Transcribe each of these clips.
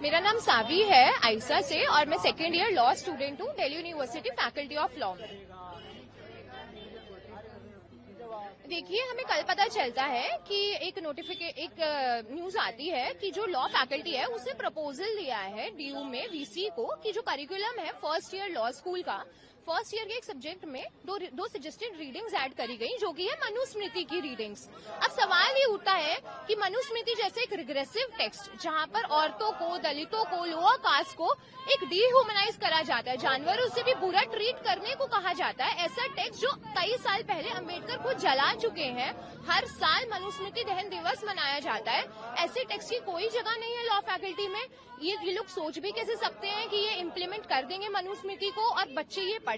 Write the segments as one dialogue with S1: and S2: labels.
S1: मेरा नाम सावी है आइसा से और मैं सेकेंड ईयर लॉ स्टूडेंट हूँ Delhi university faculty of law में। देखिए, हमें कल पता चलता है कि एक न्यूज आती है कि जो लॉ फैकल्टी है उसने प्रपोजल दिया है डीयू में वीसी को कि जो करिकुलम है फर्स्ट ईयर लॉ स्कूल का, फर्स्ट ईयर के एक सब्जेक्ट में दो सजेस्टेड रीडिंग्स ऐड करी गई जो कि है मनुस्मृति की रीडिंग्स। अब सवाल ये उठता है कि मनुस्मृति जैसे एक रिग्रेसिव टेक्स्ट जहां पर औरतों को, दलितों को, लोअर कास्ट को एक डिह्यूमनाइज करा जाता है, जानवरों से भी बुरा ट्रीट करने को कहा जाता है, ऐसा टेक्स्ट जो कई साल पहले अम्बेडकर खुद जला चुके हैं, हर साल मनुस्मृति दहन दिवस मनाया जाता है, ऐसे टेक्स्ट की कोई जगह नहीं है लॉ फैकल्टी में। ये लोग सोच भी कैसे सकते हैं कि ये इम्प्लीमेंट कर देंगे मनुस्मृति को और बच्चे ये पढ़ें।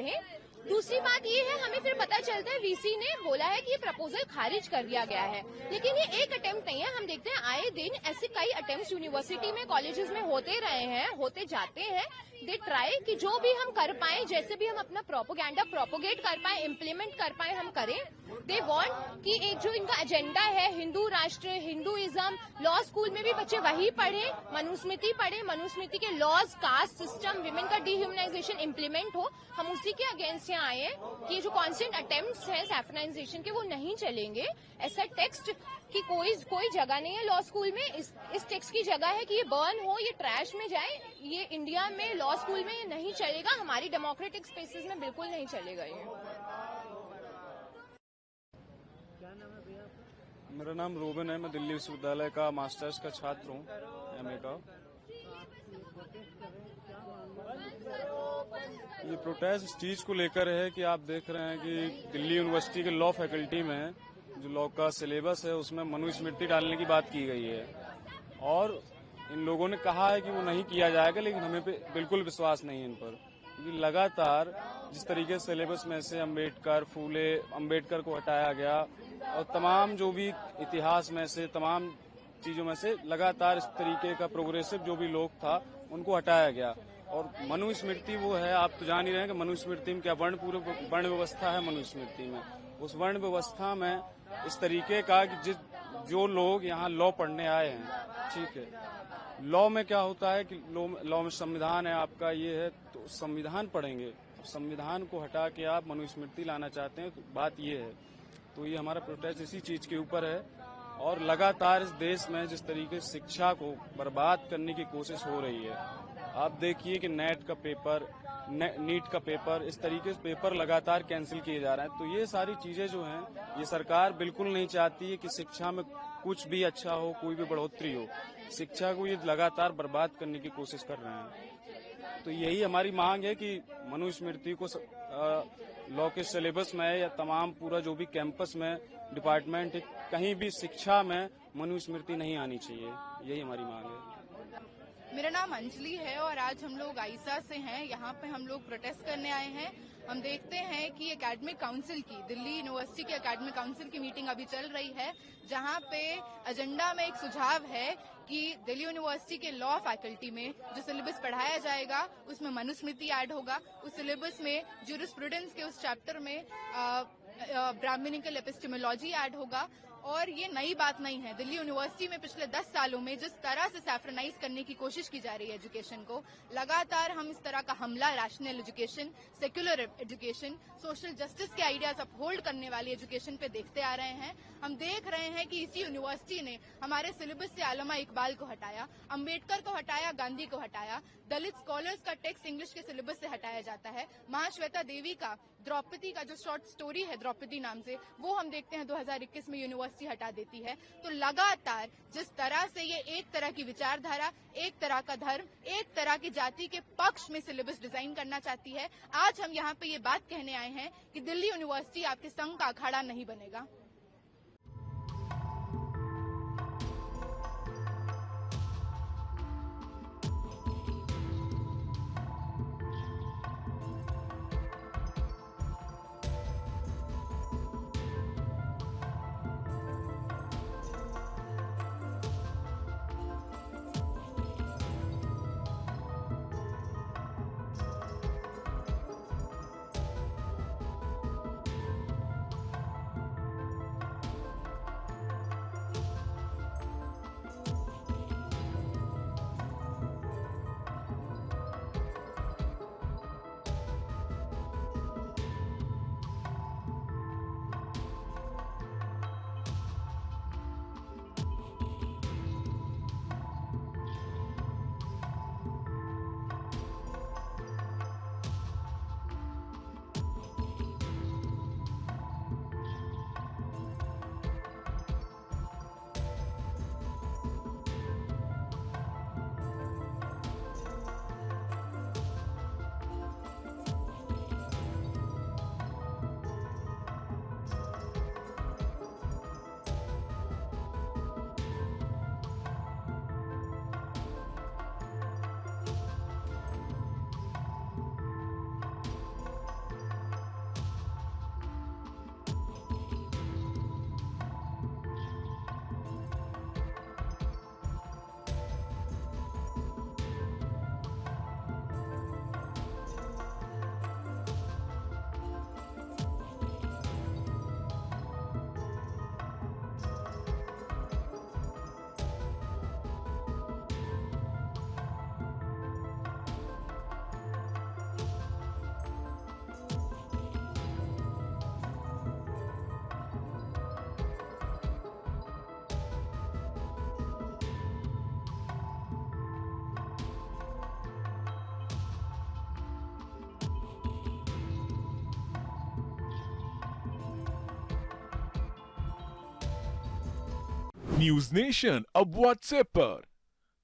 S1: दूसरी बात ये है, हमें फिर पता चलता है वीसी ने बोला है कि ये प्रपोजल खारिज कर दिया गया है, लेकिन ये एक अटेम्प्ट नहीं है। हम देखते हैं आए दिन ऐसे कई अटेम्प्ट यूनिवर्सिटी में, कॉलेजेस में होते रहे हैं, होते जाते हैं। दे ट्राई कि जो भी हम कर पाए, जैसे भी हम अपना प्रोपोगेंडा प्रोपोगेट कर पाए, इम्प्लीमेंट कर पाए, हम करें। दे वांट कि एक जो इनका एजेंडा है हिंदू राष्ट्र, हिंदुइज्म, लॉ स्कूल में भी बच्चे वही पढ़े, मनुस्मृति पढ़े, मनुस्मृति के लॉज, कास्ट सिस्टम, विमेन का डिह्यूमनाइजेशन इम्प्लीमेंट हो। हम उसी के अगेंस्ट यहाँ आए कि ये जो कॉन्स्टेंट अटेम्प्ट्स हैं सैफरानाइजेशन के वो नहीं चलेंगे। ऐसा टेक्स्ट की कोई जगह नहीं है लॉ स्कूल में। इस टेक्स्ट की जगह है कि ये बर्न हो, ये ट्रैश में जाए। ये इंडिया में लॉ स्कूल में ये नहीं चलेगा, हमारी डेमोक्रेटिक स्पेसेस में बिल्कुल नहीं चलेगा ये।
S2: मेरा नाम रोबन है, मैं दिल्ली विश्वविद्यालय का मास्टर्स का छात्र हूँ, एमए का। ये प्रोटेस्ट इस चीज को लेकर है कि आप देख रहे हैं कि दिल्ली यूनिवर्सिटी के लॉ फैकल्टी में जो लॉ का सिलेबस है उसमें मनुस्मृति डालने की बात की गई है और इन लोगों ने कहा है कि वो नहीं किया जाएगा, लेकिन हमें पे बिल्कुल विश्वास नहीं है इन पर, क्योंकि लगातार जिस तरीके से सिलेबस में से अम्बेडकर को हटाया गया और तमाम जो भी इतिहास में से तमाम चीजों में से लगातार इस तरीके का प्रोग्रेसिव जो भी लोग था उनको हटाया गया। और मनुस्मृति वो है, आप तो जान ही रहे हैं कि मनुस्मृति में क्या वर्ण व्यवस्था है। मनुस्मृति में उस वर्ण व्यवस्था में इस तरीके का कि जो लोग यहाँ लॉ पढ़ने आए हैं, ठीक है, लॉ में क्या होता है कि लॉ में संविधान है आपका, ये है, तो संविधान पढ़ेंगे। संविधान को हटा के आप मनुस्मृति लाना चाहते हैं, तो बात ये है। तो ये हमारा प्रोटेस्ट इसी चीज के ऊपर है और लगातार इस देश में जिस तरीके से शिक्षा को बर्बाद करने की कोशिश हो रही है, आप देखिए कि नीट का पेपर, इस तरीके से पेपर लगातार कैंसिल किए जा रहे हैं। तो ये सारी चीजें जो हैं, ये सरकार बिल्कुल नहीं चाहती है कि शिक्षा में कुछ भी अच्छा हो, कोई भी बढ़ोतरी हो। शिक्षा को ये लगातार बर्बाद करने की कोशिश कर रहे हैं। तो यही हमारी मांग है कि मनुस्मृति को लॉ के सिलेबस में या तमाम पूरा जो भी कैंपस में डिपार्टमेंट है, कहीं भी शिक्षा में मनुस्मृति नहीं आनी चाहिए। यही हमारी मांग है।
S3: मेरा नाम अंजलि है और आज हम लोग आइसा से हैं। यहाँ पे हम लोग प्रोटेस्ट करने आए हैं। हम देखते हैं कि एकेडमिक काउंसिल की, दिल्ली यूनिवर्सिटी के एकेडमिक काउंसिल की मीटिंग अभी चल रही है, जहाँ पे एजेंडा में एक सुझाव है कि दिल्ली यूनिवर्सिटी के लॉ फैकल्टी में जो सिलेबस पढ़ाया जाएगा उसमें मनुस्मृति ऐड होगा। उस सिलेबस में ज्यूरिस्प्रूडेंस के उस चैप्टर में ब्राह्मणिकल एपिस्टेमोलॉजी ऐड होगा। और ये नई बात नहीं है। दिल्ली यूनिवर्सिटी में पिछले 10 सालों में जिस तरह से सैफ्रनाइज करने की कोशिश की जा रही है एजुकेशन को, लगातार हम इस तरह का हमला rational education, secular education, social justice के आइडियाज अपहोल्ड करने वाली एजुकेशन पे देखते आ रहे हैं। हम देख रहे हैं कि इसी यूनिवर्सिटी ने हमारे सिलेबस से अल्लामा इकबाल को हटाया, अम्बेडकर को हटाया, गांधी को हटाया, दलित स्कॉलर्स का टेक्स्ट इंग्लिश के सिलेबस से हटाया जाता है। महाश्वेता देवी का द्रौपदी का जो शॉर्ट स्टोरी है द्रौपदी नाम से, वो हम देखते हैं 2021 में यूनिवर्सिटी हटा देती है। तो लगातार जिस तरह से ये एक तरह की विचारधारा, एक तरह का धर्म, एक तरह की जाति के पक्ष में सिलेबस डिजाइन करना चाहती है, आज हम यहाँ पे ये बात कहने आए हैं कि दिल्ली यूनिवर्सिटी आपके संघ का अखाड़ा नहीं बनेगा।
S4: न्यूज नेशन अब व्हाट्सएप पर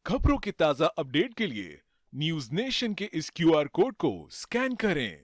S4: खबरों के ताजा अपडेट के लिए न्यूज नेशन के इस क्यूआर कोड को स्कैन करें।